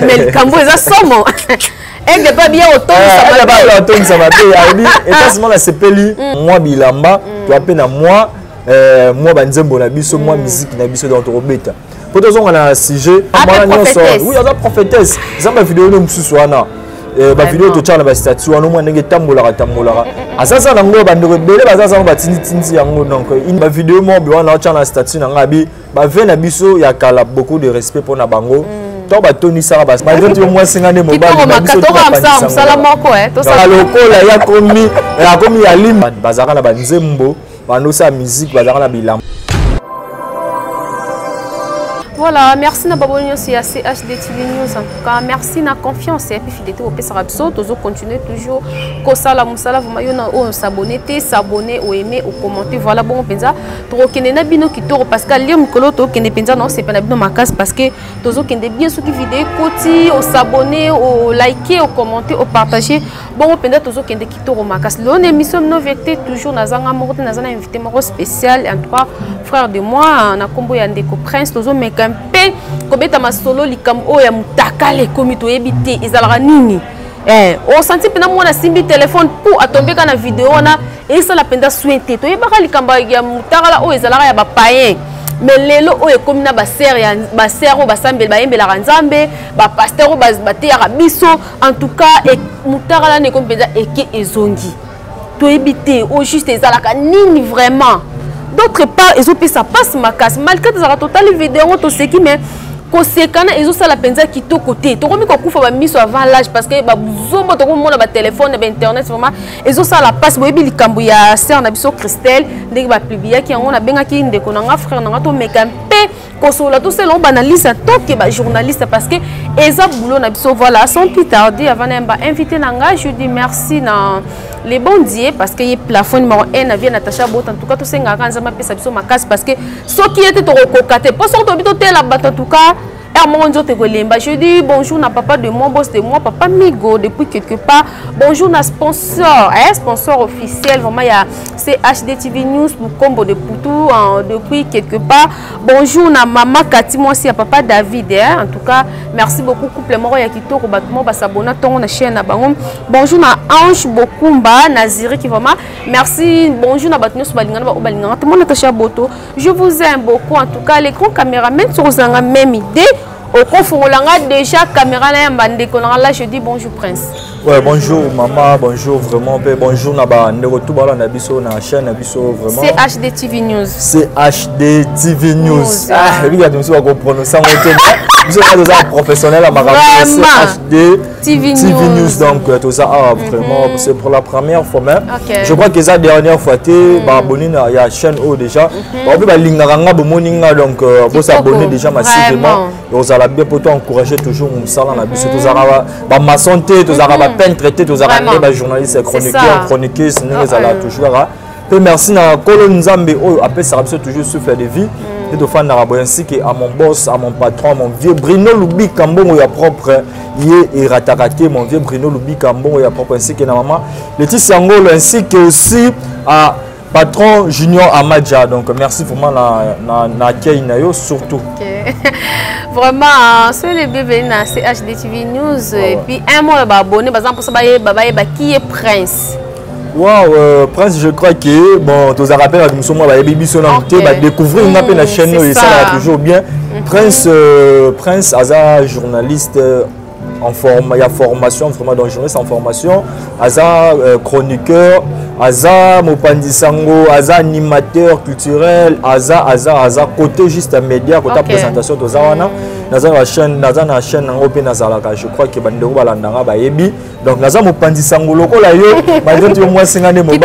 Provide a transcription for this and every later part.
mais le cambo est à somme. Elle n'est pas bien autant. Elle n'est pas bien autant. Ça m'a dit. Et quand ce moment-là, c'est peli. Moi, Bilamba, tu as peine à moi. Moi, Banzembo, Nabiso, moi, musique, Nabiso, dans ton bêta. Pour tous, on a un sujet. Oui, on a prophétesse. Ça m'a vidéo de Moussouana. Ma vidéo de Charles Bastatu, on a un tambola. À ça, ça n'a pas de rebelle, ça n'a pas de donc ma vidéo, moi, on a Charles Bastatu, on a dit, Nabiso, il y a beaucoup de respect pour Nabango. Donc, Tony Sarabas, malgré tout, moi, c'est un des mots. Il y a commis à Lim, Bazara la Banzembo, Banosa musique, Bazara la Bilam. Voilà, merci na babonyo c'est CHD TV News en tout cas, merci na confiance et puis fidélité au PSA Rapso, toujours continuer toujours kosala musala vous mayona o s'abonner, s'abonner ou aimer ou commenter voilà bon penza to kende na bino kitoro parce que liam kolo to kende penza non c'est pas na bino makas parce que toujours kende bien ce qui vidéo koti au s'abonner au liker au commenter au partager bon penza toujours kende kitoro makas l'on émission no vecté toujours na zanga morote na zana invité moro spécial en trois frères de moi na kombo ya ndeko prince toujours meka pe kobeta masolo likam o ya mutakale komito ebité ezalaka nini o senti pena mona simbi téléphone pour atomber kana vidéo na et ça la penda souhaité to yebaka likamba ya mutakala o ezalaka ya ba païen mais lelo o ekomi na ba sœur ya ba sœur o basambel ba yembela nzambe ba pasteur o bazbate ya biso en tout cas et mutakala ne kompeza eke ezongi to ebité o juste ezalaka nini vraiment. D'autre part, ils ont fait ça passe ma casse. Malgré que ça a total vidéo, tout ce qui mais conséquemment, ils ont ça la penza qui to côté. Tu vois, qu'on faut mis avant l'âge parce que bah zombo to mon ba téléphone, ba internet vraiment. Ils ont ça la passe. Boy bili kambuya sœur na biso Christelle, dès que ba publier qui on a benga qui ndeko na frère na to mekampe. Consola tout selon banaliste tant que ba journaliste parce que eza boulot na biso voilà sans plus tarder avant d'être invité nanga je dis merci na les bons dieux parce que y plafond numéro 1 vient Natacha Bot en tout cas tout ça ngaka nzamba pesa biso makasi parce que ce qui était to kokate pour sortir bito tela bat en tout cas je dis bonjour na papa de moi, boss de moi, papa Migo depuis quelque part. Bonjour na sponsor, sponsor officiel, vraiment il y a CHD TV News pour combo de Poutou depuis quelque part. Bonjour na maman Cathy, moi aussi à papa David. En tout cas, merci beaucoup couple moro ya kitoko batmo ba s'abonner ton na chaîne na bango. Bonjour na Ange Bokumba, Naziri qui vraiment merci. Bonjour na batno so balingana ba balingana. Tout le monde Natacha Boto. Je vous aime beaucoup en tout cas les grands caméramans sur la même idée. Au confondant déjà caméra là je dis bonjour Prince. Ouais bonjour maman, bonjour vraiment bonjour naba nerotu bala na biso na chaîne na biso vraiment. CHD TV News. CHD TV News. Ah regarde monsieur va comprendre ça vous êtes des professionnels à Maroc. CHD TV News donc tout ça vraiment c'est pour la première fois même. Je crois que ça dernière fois tu abonné à la chaîne O déjà. On peut ba linganga bo moninga donc vous s'abonner déjà massivement. La bien pour toi encourager toujours mon salon la biso tous araba ba ma santé tous araba peine traité tous araba ba journaliste chroniqueur chroniqueuse nous ala toujours là et merci na Kolo Nzambe appelle ça toujours souffle de vie et de fan arabo ainsi que à mon boss à mon patron mon vieux Bruno Lubi Kambongo ya propre et rataraté mon vieux Bruno Lubi Kambongo ya propre ainsi que na maman Laetitia Ngolo ainsi que aussi à patron Junior Amadja donc merci vraiment na Keinayo surtout. Vraiment, c'est le bébé na CHD TV News et puis un mois abonné par exemple ça qui est Prince. Wow, Prince je crois que bon tous rappels nous sommes là baby sonante va découvrir une appel la chaîne et ça va toujours bien. Prince Prince Aza journaliste en forme, il y a formation vraiment dans journaliste en formation, Aza chroniqueur, Aza Mopandisango, Aza animateur culturel, Aza côté juste média, côté présentation de Zawana. Dans la chaîne européenne, je crois que Bandero Balandanga Bayebi. Donc, Naza Mopandisango, loko la yo, malgré tout, moi, c'est un des mobile.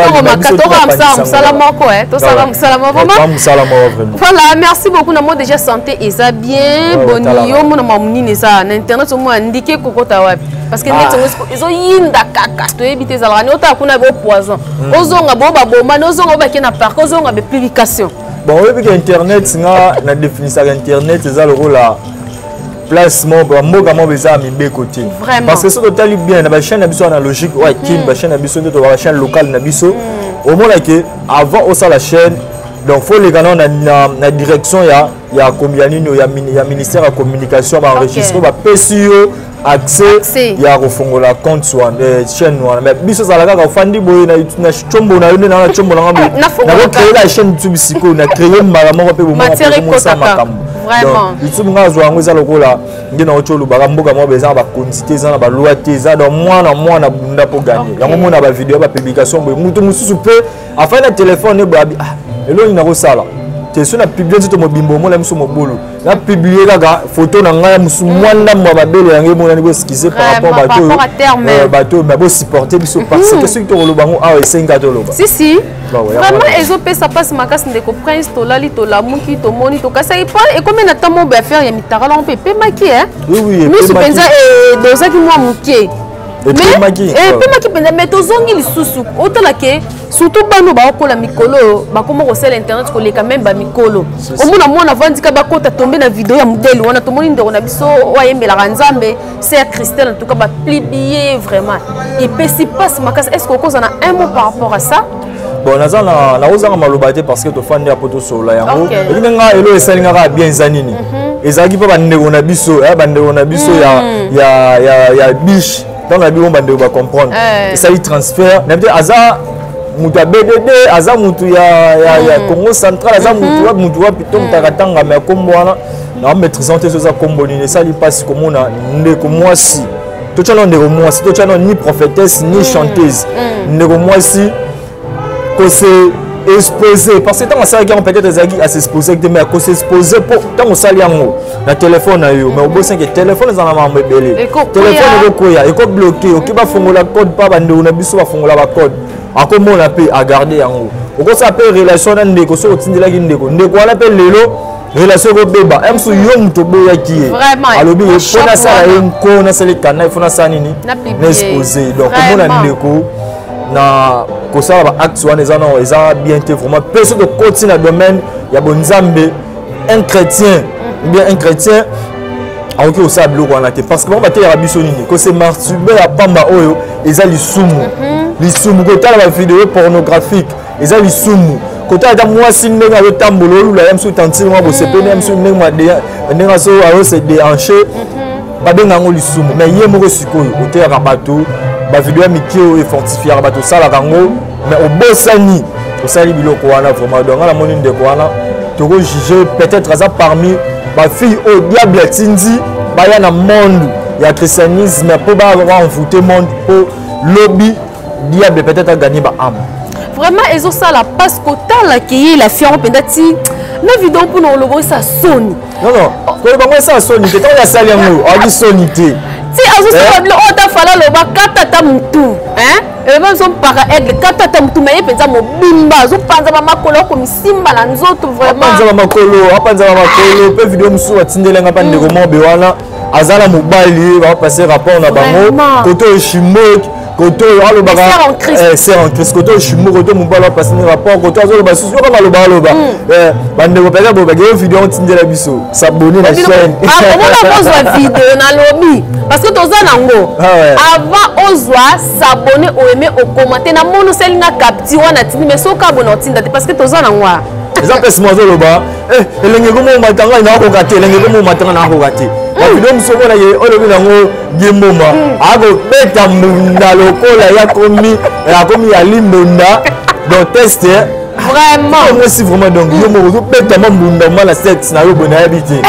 Voilà, merci beaucoup. Nous avons déjà santé et ça bien. Bonio, mon amamuni, ça. Internet, on m'a indiqué parce que ils ont yinda kaka. Tu évites ça. On a kuna bo poison. Ozonga boba bomba, ozonga ba kena parc, ozonga be publication. Bon, oui, que internet, na définition internet, c'est ça le rôle là. Placement moi besoin mi côté parce que c'est totalement bien la chaîne na biso analogique ouais kin la chaîne na biso de la chaîne locale na biso au moins que avant au ça la chaîne Donc faut les gars na direction ya ministère de communication ba enregistrer ba PCO accès ya refongola compte soit chaîne noire mais biso za la kaka fandi boye na chombo na yone na chombo na na créer la chaîne YouTube siko na créer maramo pe bomo ça makambo vraiment YouTube nga zo ngo za lokola ngena ocholo ba mboka mo beza ba quantité za na ba loi te za dans mwana bunda po gagner yango mona ba vidéo ba publication boye mutu mususu pe afin na téléphone ba elo ina ko sala te so na publier to mo bimbo mo la musu mo bolo na publier kaka photo na nga musu mwanda mo ba bele yango mo na ni bo skiser par rapport bateau mais bo supporter biso parce que ceux qui to loba ngo a esenga to loba si vraiment ezo pe ça passe makas ndeko prince to lali to la muki to moni to kasa et comme na tamo ba faire ya mitara la on peut maki hein oui nous penza et doza ki moi muki mais tozongi lisusu otalake surtout bano bakola mikolo bakoma kosala internet koleka même ba mikolo omona mwana vandika bakota tomber na vidéo ya modèle wana tomoni ndeko na biso oyembela nzambe c'est Christelle en tout cas ba publier vraiment et puis si passe makas est-ce qu'on a un mot par rapport à ça bon nazana na ozanga malobate parce que to fandi ya poto sola yango elinga elo esalinga bien zanini ezaki pa bandeko na biso bandeko na biso ya biche dans la bio bande va comprendre ça il transfert n'importe aza mutu BDD aza mutu ya Congo central aza mutu wa plutôt mutakatanga mais comme wana na maîtriser ça comme bonine ça il passe comme on a ndeko mwasi to tchano ndeko mwasi to tchano ni prophétesse ni chanteuse ndeko mwasi que c'est exposé parce que tant ça qui peut-être ezaki à s'exposer mais que s'exposer pour tant ça liango na téléphone na yo mais au bout que téléphone za na mambe belé téléphone ko ya et ko bloqué OK ba fongola code pas bande na biso ba fongola ba code akomo na pe à garder yango oko ça peut relation na ndeko so otindela ki ndeko wala pe lelo relation ko beba emso yo muto boya ki alobi fona ça ko na sele kana fona ça nini na exposer donc ko na ndeko na kosala ba acte wana eza bien te vraiment personne de continuer dans domaine ya bonzambe un chrétien bien un chrétien aoki osala biloko wana te parce que bango bateyaka biso nini ko se martube ya pamba oyo eza lisumu kotala ba vidéo pornographique eza lisumu kotala ata mwasi ndenge azotambola olula ya mosu tantine mwa bosepene ya mosu ndenge aso se déhanché babenga yango lisumu mais ye moko sikoyo oteyaka bato ba vidéo ya miki oyo efortifiaka bato osalaka yango mais obosani osali biloko wana vraiment donc ala moni ndeko wana toko juger peut-être aza parmi ba fille au diable atindi baya na monde ya christianisme po ba envoûter monde po lobby diable peut-être a gagné ba âme vraiment ezo sala parce que tala ki la fille on pendati na vidéo pour no lobo ça sonne non ko ba ça sonne te ta ya sali yango a di sonne te si azo ça le ota fala loba katata mutu hein et même son para aigle katata mutu mais penza mobimba zo panza ba makolo ko misimba na nzoto vraiment apanza ba makolo pe vidéo musu atindelenga pa ndeko mobe wana azala mobali va passer rapport na bango koto chimoki koto alo baka c'est en Christ koto chimo koto mobala passer rapport koto azo ba susu ko maloba bandeko peza bo bagé vidéo otindela biso s'abonner na chaîne on a vidéo na lobby parce que toza nango avant ozwa s'abonner o aimer o commenter na mono selinga capti wana tindi mais soka bona otinda te parce que toza nango eza pesi mozo loba elenge ko mo matanga na ko kate elenge ko mo matanga na ko kate la vidéo musoko na ye olobi nango gimboma ako beta munda lokola ya komi ya limbonda donc test vraiment moi si vraiment donc yo mo zo beta munda mala sexe na yo bona habité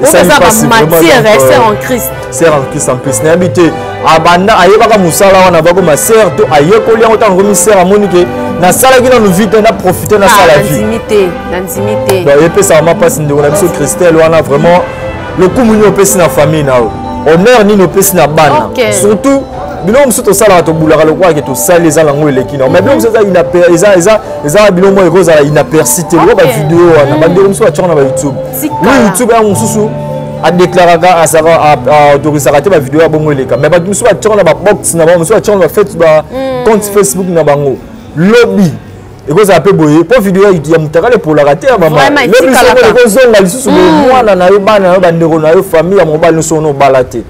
ça passe matière c'est en Christ c'est en Christ en plus na habité abanda ayebaka musala wana bako ma sœur to ayekoli yango tango mi sœur amonike na sala ki na vite na profiter na sala vie l'intimité donc et puis ça m'a passé ndeko na biso Christelle wana vraiment le coup muni opesi na famille na honneur ni opesi na bana surtout biloko mosusu tosalaka tobulaka lokola ke tosali eza nango eleki na mais biloko mosusu eza biloko moko ekozala inapercité lokola bavideo wana bandeko mosusu batiaka na bayoutube youtube yango mosusu adéclaraka autorisaka te bavideo ya bongo eleka mais bato mosusu batiaka na babox na bango mosusu batiaka na bafete bacompte facebook na bango lobi ekozala mpe boye po video ya mutaka lepolaka te ya mama ekozonga lisusu mwana na yo bana na yo bandeko na yo famille ya mobali nyonso ono obala te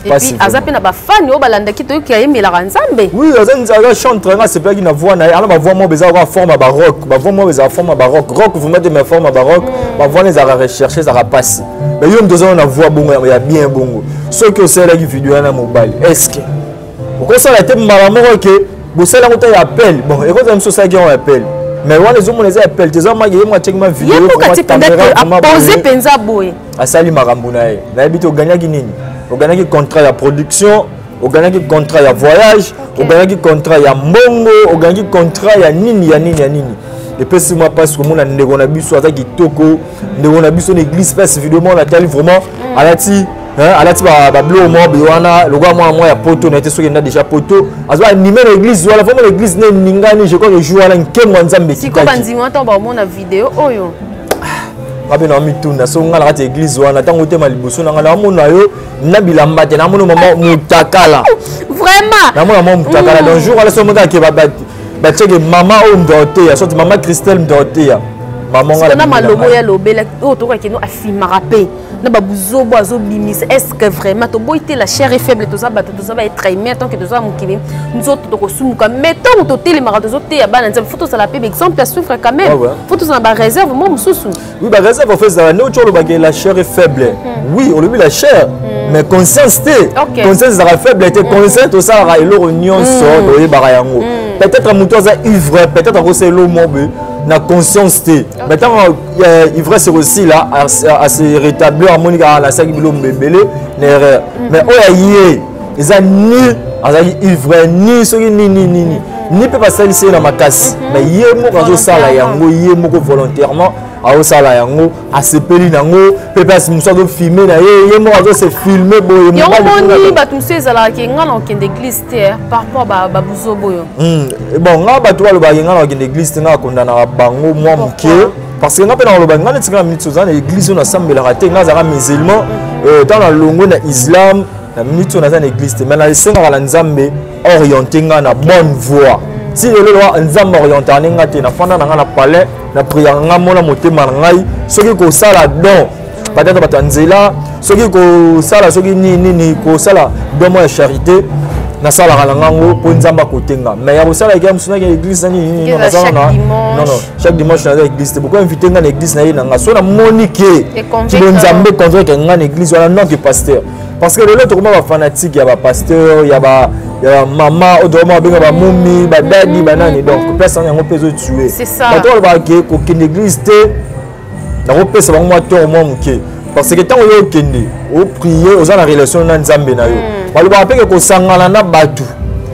et puis azape na ba fan yo balanda ki to ki ayemela nzambe. Oui, aza chante nga c'est pas qui na voix na ala ba voix mo beza ko forme baroque, ba voix mo beza forme baroque, rock vous mettez mes formes baroque, ba voix les a rechercher ça va passer. Mais yo mdozo na voix bongo ya bien bongo. Ceux qui osela ki vidéo na mobile. Est-ce que ko ça la tête malamoko que bo sala ko ta appel. Bon, et ko ça me so ça qui on appelle. Mais on les hommes les appelle, des hommes qui ont check ma vidéo. Il faut que tu poser penza boy. Asali makambo na ye. Na habite au gagner nini? Au gagner contrat ya production, au gagner contrat ya voyage, au gagner contrat ya mbongo, au gagner contrat ya nini. Et puis si moi parce que mon ndeko na biso aza kitoko, ndeko na biso l'église passe vidéo la tali vraiment alati alati ba blo mo biwana le gars moi ya poto na été soki nda déjà poto azo animer l'église wala vraiment l'église ne ningani je crois que jour ala nkemwa nzambe si ko banzima to ba mona vidéo oyo babe na mituna so ngala kati église wana tango te maliboso na ngala mona yo na bilamba te na mona mama mutakala vraiment na mona mama mutakala donc jour ala so monta ke ba tcheke mama o ndote ya sorti mama Christelle ndote ya maman ngala na malobo ya lobela o to ka kino afima rapé na babuzo bo azo bimisa est-ce que vraiment to boité la chair est faible to za bato to za ba être aimé tant que to za mukili nzoto to ko sumuka mettons to télé mara to zo te ya bana nzambe photo ça la paix exemple à souffre quand même photo ça ba réserve moi mususu oui ba réserve en fait ça no tcholo ba que la chair est faible oui on le dit la chair mais conscience te conscience ça faible te conscience to ça ra elo nyonso to yebara yango peut-être muto za ivre peut-être ko c'est lo mobe na conscience te maintenant ivresse aussi là à se rétablir harmonique à la saki bilo mbebele n'erreur mais oyaye eza ni azali ivre ni soki ni peut pas salir na makasi mais yé moko azo sala yango yé moko volontairement azo sala yango asepeli nango peut pas muso azo filmer na yé moko azo se filmer boye yo moni batumse ezala ke ngana okende église te par rapport ba buzo boyo bon nga bato baloba ngana okende église te nga kondana bango moi muke parce que nga pe na loba ngana tika minute ozana église na sambela te nga zaka musulman dans la longo na islam na minute on a dans l'église mais na senga la nzambe orienté nga na bonne voie si le loi nzambe orienté nga te na fanda nga na palais na prière nga mona motema ngai soki ko sala don peut-être batanzela soki ko sala soki nini ko sala don mo charité na sala nga ngango po nzamba kotenga mais ya ko sala ke musuna ke église ni non chaque dimanche na église te beaucoup invité nga na église na nga so na monique ki nzambe contre que nga na église wala non que pasteur parce que l'autre comment va fanatique ya ba pasteur ya ba maman autrement benga ba mumi ba dadi banani donc personne yango peso tuer c'est ça bato ba ke ko kin église te na ko pesa ba moi to moi muke parce que tant yo kende o prier aux la relation na nzambe na yo ba lo ba pe ko sangala na batu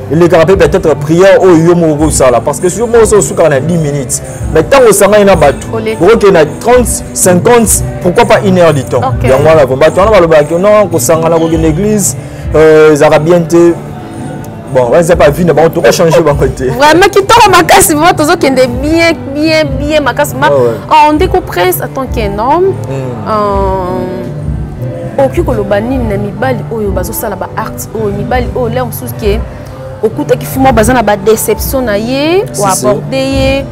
il est capable peut-être prière au yo mo ça là parce que si yo mo so suka na 10 minutes mais tant au sangala na batu pour que na 30 50 pourquoi pas 1 heure de temps donc voilà bon bato na ba lo ba ke non ko sangala ko l'église ça va bien te bon ouais c'est pas vie on doit changer mon côté vraiment qui t'a makasi moi toujours qui est bien makasi on découvre prince en tant qu'un homme oki koloba nini na mibali oyo bazo sala ba art oyo mibali oyo l'air sous qui okuta ki fimo bazana ba déception na ye ou aborder ye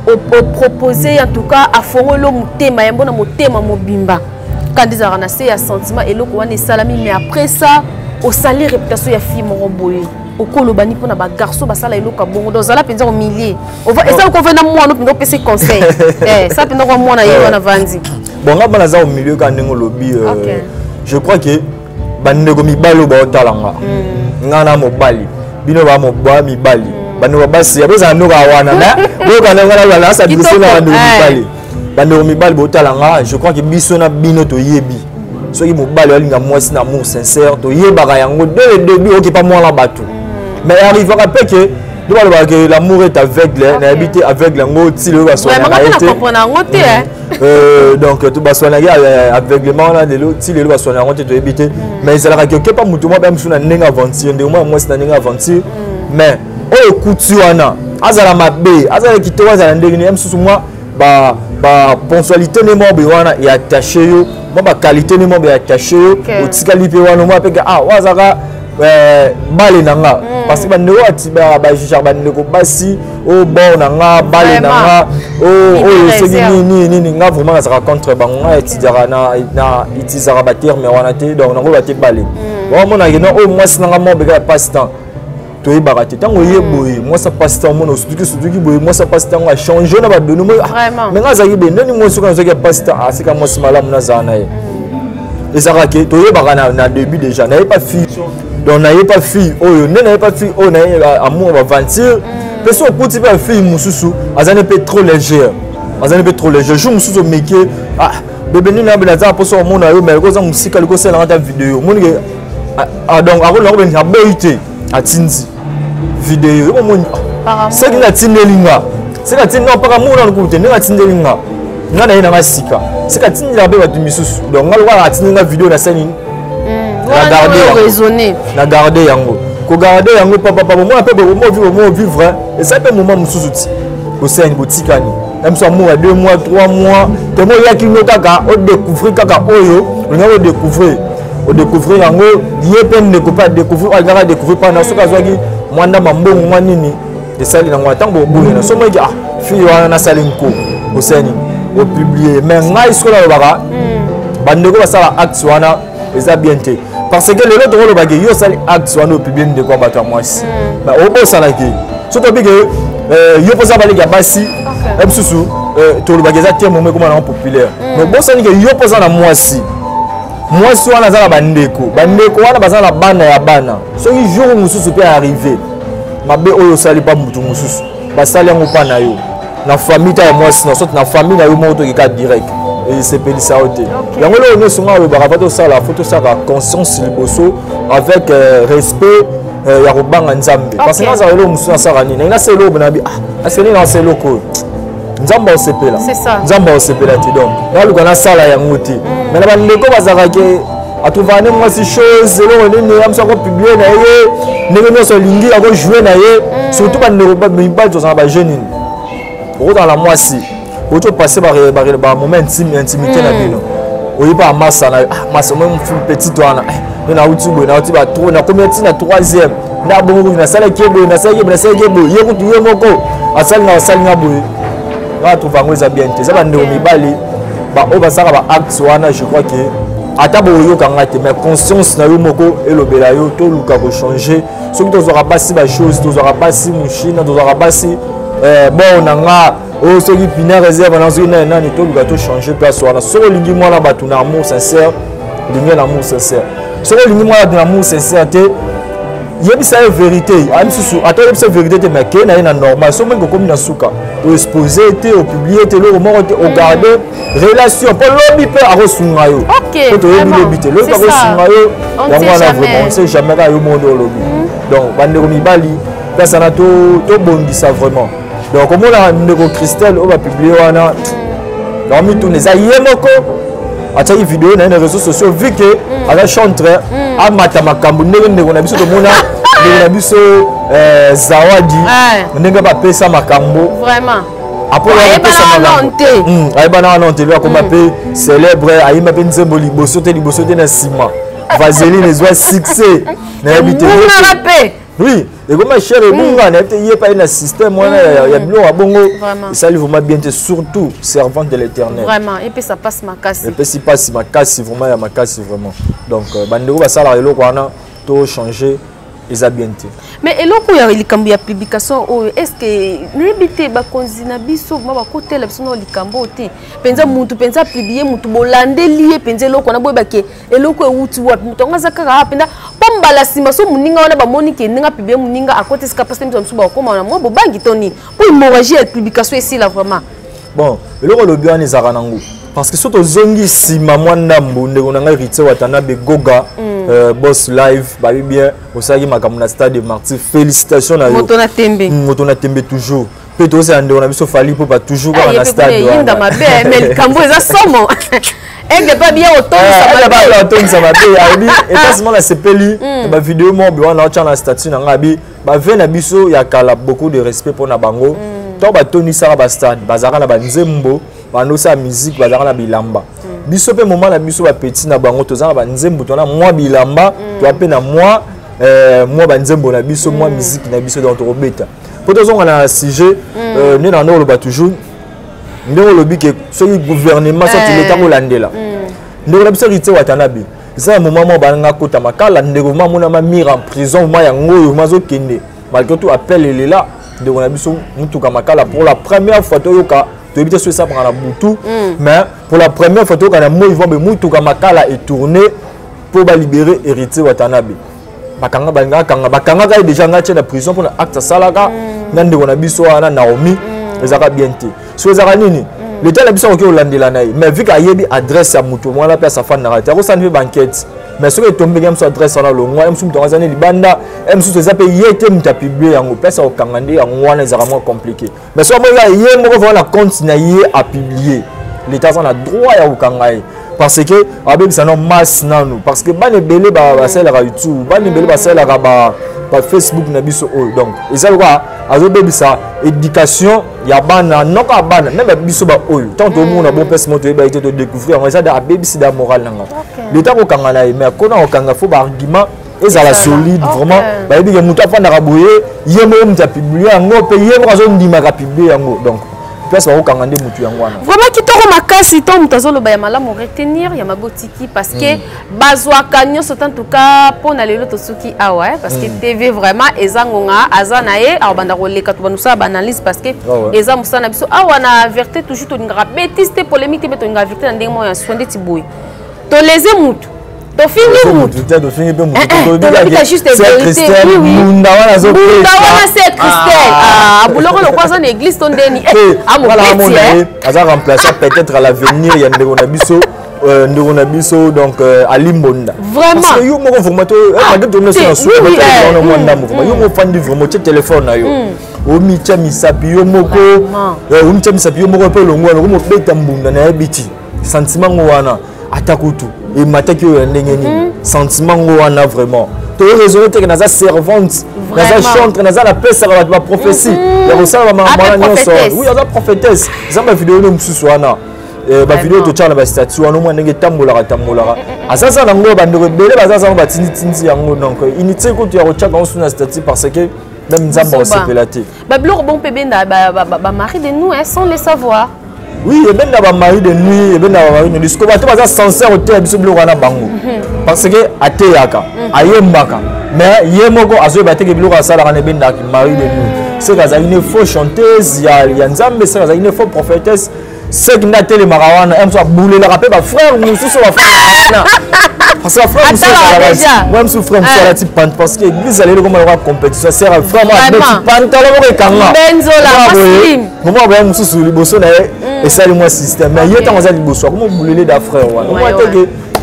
au proposer en tout cas à fongolo mutema yambo na mutema mobimba quand des aranase ya sentiment et loko wana salami mais après ça au salir réputation ya fille moko boye okoloba ni pona ba garçon basala eloko bongo donc zala penza au millier on va essayer qu'on na moi no pendo pese conseil ça pendo ko mona ye wana vandi bon nga bana za au milieu ka ndengo lobi je crois que bandeko mibalo ba otalanga ngana mobali bino ba mibali bandeko basi abeza noka wana na boka na ngana la sa biso na bandeko mibali ba otalanga je crois que biso na bino to yebi soki mobali alinga mwasi na amour sincère to yebaka yango dès le début oki pas moi la batou mais arrivera pas que que l'amour est aveugle na habité aveugle ngo ti le baso donc tout baso na aveuglement là de l'autre ti le baso na ngote to habité mais ça la quelque pas mutu moi même sur na nenga aventure de moi c'est na nenga aventure mais o kutu wana azala mabe azala kito azala ndenge même sous moi ba ponctualité ne mo be wana et attaché yo moi ba qualité ne mo be attaché yo o tikali pe wana moi pe wazaka balé nanga parce que bandeko atiba ba juger bandeko basi o bon nanga balé nanga o c'est ni nga vraiment ça contre bango etidara na itizara ba terme wana te donc nango ba te balé on a gagné au moins 5 mois de passe-temps. Tu es baraté. Tant que boy, moi ça passe-temps, moi surtout boy, moi ça passe-temps a changé, on a donné moi. Mais quand ça y est, non moi sur quand ça passe-temps, c'est comme moi c'est malade na zana. Et ça raqué, tu es baraté na début déjà, n'avait pas fille. Donc n'avait pas fille, oh n'avait pas fille, oh n'avait amour va mentir. Parce que pour type fille mususu, azane peut trop léger. Azane peut trop léger. Je mususu meke ah bébé ni na belaza pour son monde ayo mais ko za musika liko sela ngata vidéo. Mon ah donc avant là ben habeité atindi vidéo. Mon c'est que na tindelinga. C'est que tindelinga pas mo na ko tenga tindelinga. Ngana ina masika. C'est que tindelinga be batu misusu. Donc ngalo wa tindelinga vidéo na seni. Na garder raisonner. Na garder yango. Ko garder yango papa moi peu vivre et ça peut moment mususu au sein botikani même ça moi 2 mois 3 mois te mo ya kinyo kaka o découvrir kaka oyo on découvrir yango die peine ne ko pas découvrir on va découvrir pendant ce cas zwaki mwanda mambongo mwa nini de sali na ngwa tango boye na so mo ah fille wana na sali nko au sein au publier mais ngai skola baba bandeko basala acte wana eza bien te parce que le autre rôle bagay yo sali acte wana au publier de quoi battre moi si bah au sala ki surtout que yo posa bali ya basi ebsusu to le bagay za tie moment comme on populaire mais bon ça ni que yo posa na moi si wana za bandeko wana bazala bana ya bana so jour mususu peut arriver mabe oyo sali pas mutu mususu basali yango pa na yo na famille ta moi si na sorte na famille na yo moto ki ka direct et c'est pédé ça oté yango le on songa le barabato ça la photo ça la conscience liboso avec respect ya robanga nzambe parce que ça le musu ça rani na c'est lo bonabi ah c'est ni na c'est loko nzamba osepela c'est ça nzamba osepela ti donc na lu kana sala yango ti mais na bandeko bazaka ke atuvane moi si chose le on ni am ça ko publier na ye ne so lingi ya ko jouer na ye surtout bandeko ba mibal to ça ba jeune au dans la moi si auto passer par moment intimité na bino oyi pas massa na massa même petit toana na utubo na utiba trop na combien na 3e na bongo na sala kebo na sala kebo yekutu yemoko asali na boye va trouver ngo za bien te ça ba ndeko mibali ba o basaka ba acte wana je crois que ata boyo kanga te mais conscience na yo moko elobela yo to luka ko changer ce que tu auras passé ba chose tu auras passé mushina tu auras passé bon nanga o ce qui pina réserve na zo na ni to luka to changer place wana so lingi mwana batu na amour sincère lingi na amour sincère so lingi mwana na amour sincère te yebisa vérité amisusu ata yebisa vérité mais que na normal so mengo comme na suka o exposer te o publier te le mort te o garder relation pour lobby pe a resunga yo OK to yebi bité le pa resunga yo yango na vraiment on sait jamais ka yo monde o lobby donc bandeko mibali place na to bondisa vraiment donc comme on a ndeko Christelle o ba publier wana dormi tout les ayemoko ata yi vidéo na les réseaux sociaux vu que ala chantre amata makambu ndeko na biso to mona ndeko na biso zawadi ndenge ba pesa makambo vraiment après la ayebana nonte le comme appelé célèbre ayima pe nzembo liboso te na sima vaseline les oies succès na habité oui et comme cher et bunga na te yé pas na système wana ya bilo wa bongo ça lui vraiment bien surtout servante de l'Éternel vraiment et puis ça passe ma casse et puis si passe ma casse vraiment ya ma casse vraiment donc bandeko ba sala eloko wana to changer Isabiente. Mais eloko ya likambo ya publication est-ce que nebité ba konzina biso ba côté la biso no likambo te penza mutu penza publier mutu bolande lié penza eloko na boyeba ke eloko euti wat mutu ngazaka ka penda pombala sima so muninga wana ba monike ninga publier muninga à côté ska passer mutu ba koma na mo bo bangi toni pour hémorragie la publication ici là vraiment bon eloko lo bien ezaka nango parce que surtout zongi sima mwanda mbonde on nga hérité watana be goga boss live ba bien osaki makambo na stade de Martyrs félicitations na yo moto na tembe toujours pe to se ande on a biso fali po pas toujours ba na stade yinda mabe mais likambo eza somo enge pas bien automne ça va bien abi et quasiment la sepeli ba vidéo mo bi wana na statut na ngabi ba vena biso ya kala beaucoup de respect pour na bango to ba toni sara ba stade bazaka na ba nzembo bando sa musique bazaka na bilamba biso pe moment na biso ba petit na bango tozana ba nzembo to na moi bilamba to ape na moi ba nzembo na biso moi musique na biso donc robeta po tozonga na sujet ne na no lo ba toujours ndeko lobi ke so gouvernement so l'état ko landela ndeko na biso rite watana bi c'est un moment où bananga kota makala ndeko mama na mire en prison moi yango mazo kende malgré tout appel il est là de on a biso mutuka makala pour la première fois toyoka tu habites sur ça par la boutou mais pour la première fois toyoka na moi ils vont be mutuka makala est tourné pour libérer héritier Watanabe bakanga ka déjà ngati na prison pour acte salaka ndeko on a biso na Naomi ezaka bien té so ezaka nini l'état la biso ko landela naï mais vu qu'il y a adresse à mutu moi la place à fan narrateur ko ça ne fait banquette mais ce que tombé game sur adresse na lo moi msum to azane libanda msum to zape yete muta publier yango pesa okangande yango wana ezaka moins compliqué mais so moi yé moko voir la compte na yé à publier l'état en a droit ya okangaye parce que avec ça non masse nanu parce que ban ebele ba sel ra YouTube ban ebele ba sel ra ba Facebook na biso donc ezali quoi azobebisa éducation ya bana noka bana même biso ba oyo tant to mona bon pèse moto ba été de découvrir on ça da bebisi da moral nanga l'état ko kangana mais kona okanga fo ba argument ezala solide vraiment ba yebi ke mutu afanda ka boye yemo mta publier ngo pe yemo ka zo ndima ka publier ngo donc place ba okangande mutu yango wana vraiment kitoko makasi to mutazo lo ba ya malamu retenir ya mabotiki parce que bazwa kanyo en tout cas pour na lelo to suki awa parce que TV vraiment ezangonga azana ye abanda ko leka to banusa ba analyse parce que eza musana biso awa na verté toujours to ngara betiste polémique beto ngara verté na ndenge mo ya sonde tiboy to leze mutu to fingi mutu to fingi pe mutu to bika juste vérité oui munda wana zo c'est Christelle abuloko lo kwa na église to ndeni aza remplacer peut-être à l'avenir ya ndeko na biso ndeko na biso donc à Limbonda vraiment parce que yo moko formato madame tourner sur sous on mwanda moko yo mo fandi vraiment te téléphone na yo o micha misapi yo moko o micha misapi yo moko pe longwa ko mo beta mbunda na biti sentiment wana atakutu et mataki yo ndenge ni sentiment wana vraiment to raisonner que naza servante naza chantre naza la pesa la prophétie ya kosala mama nyonso oui naza prophétesse zamba vidéo no mususu wana ba vidéo to tchala ba statut wana mo ndenge tambolaka asasa nango bandeko bele bazaza ba tiniti yango donc inité ko tu ya kochaka on suna statut parce que même nzamba osepelate ba blog bon pebenda ba mari de nous sans le savoir. Oui, et bien d'avoir mari de nuit, et bien d'avoir mari de nuit. Ce que tu vas sincère au thème, c'est le roi bango. Parce que à Teyaka, à Yembaka, mais Yemoko a joué battre que le roi Salah n'est bien d'accord mari de nuit. C'est que ça une fausse chanteuse, il y a Nzambe, c'est que une fausse prophétesse. C'est que n'a télé marawana, elle soit boulé la rappel, ma frère, nous sommes sur la frère. Parce que frère, nous sommes moi, je suis frère, je suis là, parce que l'église, elle est comme une compétition. C'est un frère, moi, je suis pantalon, et kanga. Benzola, comment on va sur le bosso, et ça, le moi système. Mais il y a tant de bosso, comment boulé la frère,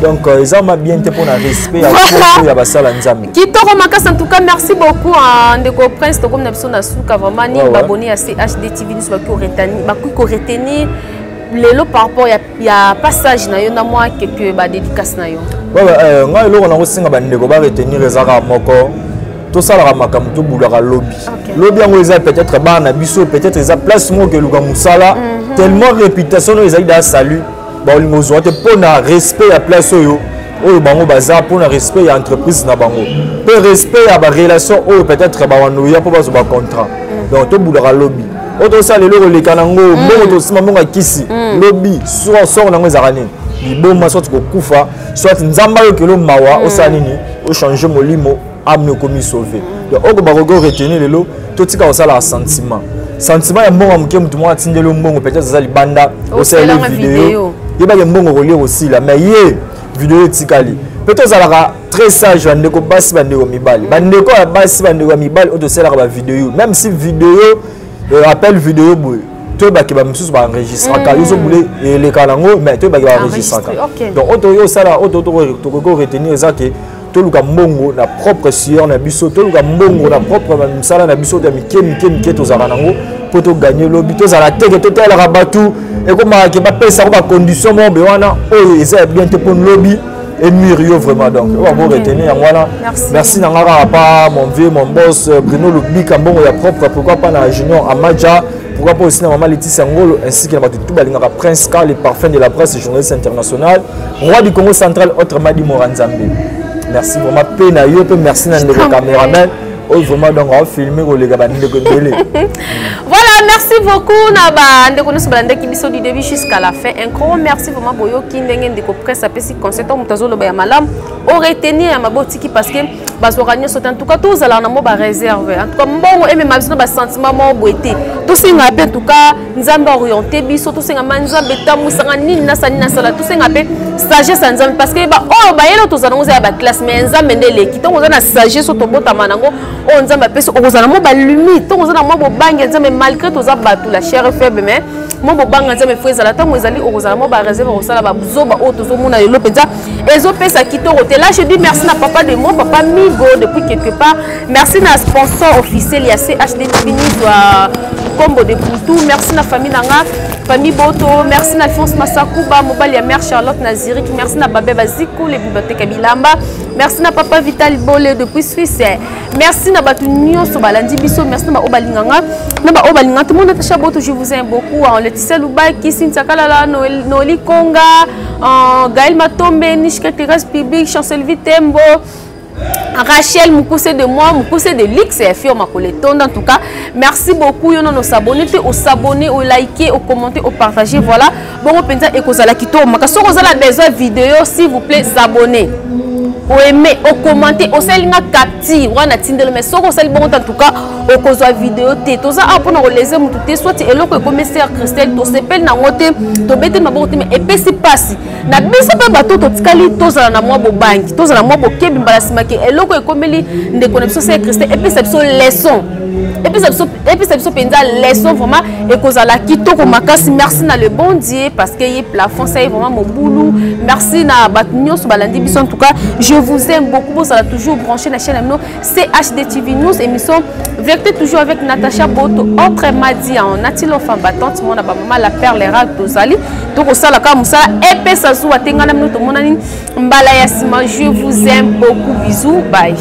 donc, ils ont bien été pour le respect à la basse à l'ensemble. Kitoko Makas, en tout cas, merci beaucoup à Ndeko Prince, comme nous avons souka vraiment, ni abonné à CHD TV, nous avons retenir. Lelo par rapport il y a passage na yo na moi quelques ba dédicace na yo. Nga lelo na kosinga ba ndeko ba retenir ezaka moko. To sala ka makambo to bulaka lobby. Lobby yango eza peut-être ba na biso peut-être eza place mo ke luka musala tellement réputation no ezali da salut. Ba olingo zo te pona respect ya place oyo. Oyo bango baza pona respect ya entreprise na bango. Pe respect ya ba relation oyo peut-être ba wano ya po ba zo ba contrat. Donc to bulaka lobby. Auto ça le le kanango bongo to sima bongo kisi lobby sort nango ezarani liboma soit ko kufa soit nzamba yo kelo mawa o sanini o changer molimo amne komi sauver donc oko ba ko retenir lelo to tika o sala sentiment ya mbongo muke mutu mwa tindelo mbongo peut-être ça libanda o sala vidéo yeba ke mbongo ko lire aussi là mais ye vidéo tikali peut-être ça la très sage bandeko basi bandeko mibali bandeko basi bandeko mibali o to sala ba vidéo même si vidéo appel vidéo boy to ba ke ba mususu ba enregistrer ka yo so boulé les kalango mais to ba ba enregistrer donc auto yo sala auto to ko retenir ça que to luka mbongo na propre sueur na biso to luka mbongo na propre msala na biso de mike to zala nango pour to gagner lobby to zala teke to tela rabatu et comme ke ba pesa ko ba condition mo be wana oyo eza bien te pour lobby et Mirio vraiment donc on va retenir voilà merci nangara pas mon vieux mon boss Bruno Lubika mbongo ya propre pourquoi pas na junior Amadja pourquoi pas aussi na maman Laetitia Ngolo ainsi que na tout balingaka Prince Carl les parfums de la presse journaliste international roi du Congo central autrement dit Moranzambe merci vraiment pena yo pe merci na ndeko cameraman oh vraiment donc on va filmer ko les gars ba ndeko belé voilà merci beaucoup Naba ndeko nous balanda ki biso du début jusqu'à la fin. Un grand merci vraiment boyo ki ndenge ndeko presse apesi conseil to mutazo loba ya malam au retenir ya mabotiki parce que bazoranya sotan en tout cas tous ala na mo ba réserve en tout cas mbongo et même abisona ba sentiment mo boité tout singa pe en tout cas nzamba orienté biso tout singa manzambe tamusanga nini na sala tout singa pe sagesse nzambe parce que ba oh ba yelo tozana ngo za ba classe mais nzambe ndele ki to ngozana sagesse to bota manango o nzamba pe so ozana mo ba limite to ngozana mo bo bangi nzambe malgré toza batu la chair faible mais mo bo banga nzambe fweza la tango ezali ozana mo ba réserve o sala ba buzoba o tozo mona lelo penza ezo pesa kitoko te là je dis merci na papa de moi papa Migo depuis quelque part merci na sponsor officiel ya CHD TV News Combo de Poutou merci na famille nanga famille Boto merci na Alphonse Massakuba mobile ya mère Charlotte Nazirik merci na Babé Bazikou les bibliothèques Bilamba merci na papa Vital Bolé depuis Suisse merci na batu nyonso balandi biso merci na ba obalinganga na ba obalinga tout le monde Natacha Boto je vous aime beaucoup on Laetitia Lubaki Cynthia Kalala Noli Konga Gaël Matombe Nishka Terrasse Public Chancel Vitembo Rachel Moukoussé de moi, Moukoussé de l'X et Fio Makoleton. En tout cas, merci beaucoup. Nous nous abonnés, au s'abonner, au liker, au commenter, au partager. Voilà. Bon, on peut dire que vous allez quitter. Si vous avez besoin de vidéos, s'il vous plaît, s'abonner. Au aimer, au commenter, au salir na capti, on a tindel mais soko salir bon en tout cas au cause de vidéo té tout ça pour nous les aimer tout té soit et loko comme sœur Christelle to s'appelle na ngote to bete ma bonté mais et puis c'est passé na biso pe bato to tikali to za na moi bo banki to za na moi bo kebi mbala simaki et loko comme li de connexion sœur Christelle et puis c'est so leçon et puis c'est so penza leçon vraiment et cause la kito ko makasi merci na le bon Dieu parce que y plafond ça est vraiment mon boulot merci na batnyo so balandi biso en tout cas je vous aime beaucoup, vous allez toujours brancher la chaîne CHD TV News, émission vérité toujours avec Natacha Boto, autre madi en Natilo femme battante, mon maman la perle rare Tozali, donc au sala comme ça, épée ça sous à Tengana, je vous aime beaucoup, bisous, bye.